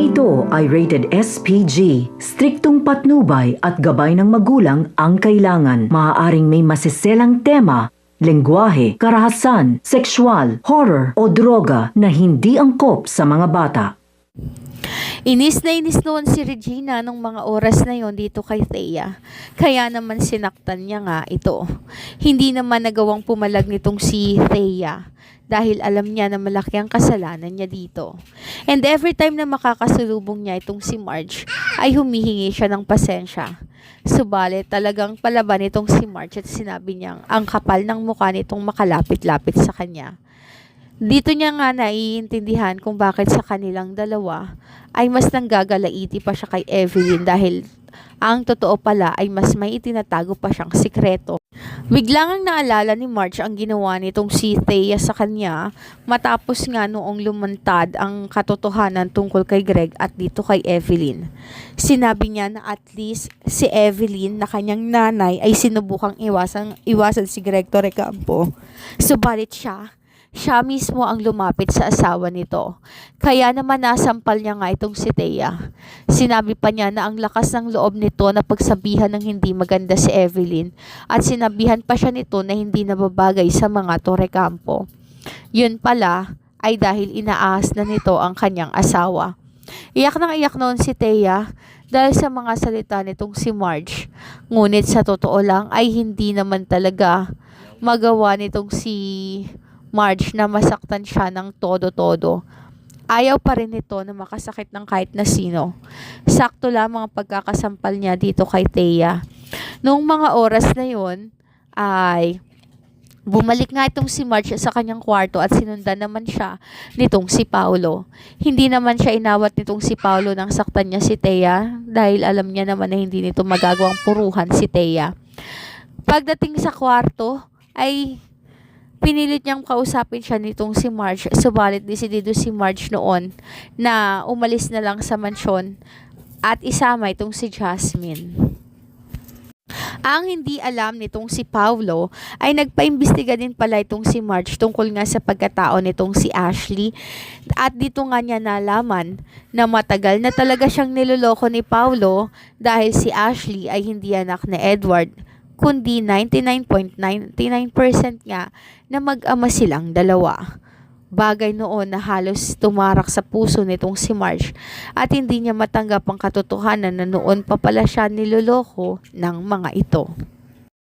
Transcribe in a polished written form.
ito ay rated SPG. Striktong patnubay at gabay ng magulang ang kailangan. Maaaring may masiselang tema, lengguwahe, karahasan, sexual, horror o droga na hindi angkop sa mga bata. Inis noon si Regina nung mga oras na yon dito kay Thea. Kaya naman sinaktan niya nga ito. Hindi naman nagawang pumalag nitong si Thea dahil alam niya na malaki ang kasalanan niya dito. And every time na makakasalubong niya itong si Marge, ay humihingi siya ng pasensya. Subalit talagang palaban itong si Marge at sinabi niyang ang kapal ng mukha nitong makalapit-lapit sa kanya. Dito niya nga naiintindihan kung bakit sa kanilang dalawa ay mas nanggagalaiti pa siya kay Evelyn dahil ang totoo pala ay mas may itinatago pa siyang sikreto. Biglang ang naalala ni Marge ang ginawa nitong si Thea sa kanya matapos nga noong lumantad ang katotohanan tungkol kay Greg at dito kay Evelyn. Sinabi niya na at least si Evelyn na kanyang nanay ay sinubukang iwasan si Greg Torrecampo. Subalit siya mismo ang lumapit sa asawa nito. Kaya naman nasampal niya nga itong si Thea. Sinabi pa niya na ang lakas ng loob nito na pagsabihan ng hindi maganda si Evelyn at sinabihan pa siya nito na hindi nababagay sa mga Torrecampo. Yun pala ay dahil inaahas na nito ang kanyang asawa. Iyak nang iyak noon si Thea dahil sa mga salita nitong si Marge. Ngunit sa totoo lang ay hindi naman talaga magawa nitong si Marge na masaktan siya ng todo-todo. Ayaw pa rin nito na makasakit ng kahit na sino. Sakto lamang ang pagkakasampal niya dito kay Thea. Noong mga oras na yon ay bumalik nga itong si Marge sa kanyang kwarto at sinundan naman siya nitong si Paolo. Hindi naman siya inawat nitong si Paolo nang saktan niya si Thea dahil alam niya naman na hindi nito magagawang puruhan si Thea. Pagdating sa kwarto ay pinilit niyang kausapin siya nitong si Marge, subalit desidido si Marge noon na umalis na lang sa mansyon at isama itong si Jasmine. Ang hindi alam nitong si Paolo ay nagpaimbestiga din pala itong si Marge tungkol nga sa pagkatao nitong si Ashley at dito nga niya nalaman na matagal na talaga siyang niloloko ni Paolo dahil si Ashley ay hindi anak ni Edward kundi 99.99% nga na mag-ama silang dalawa. Bagay noon na halos tumarak sa puso nitong si Marge at hindi niya matanggap ang katotohanan na noon pa pala siya niloloko ng mga ito.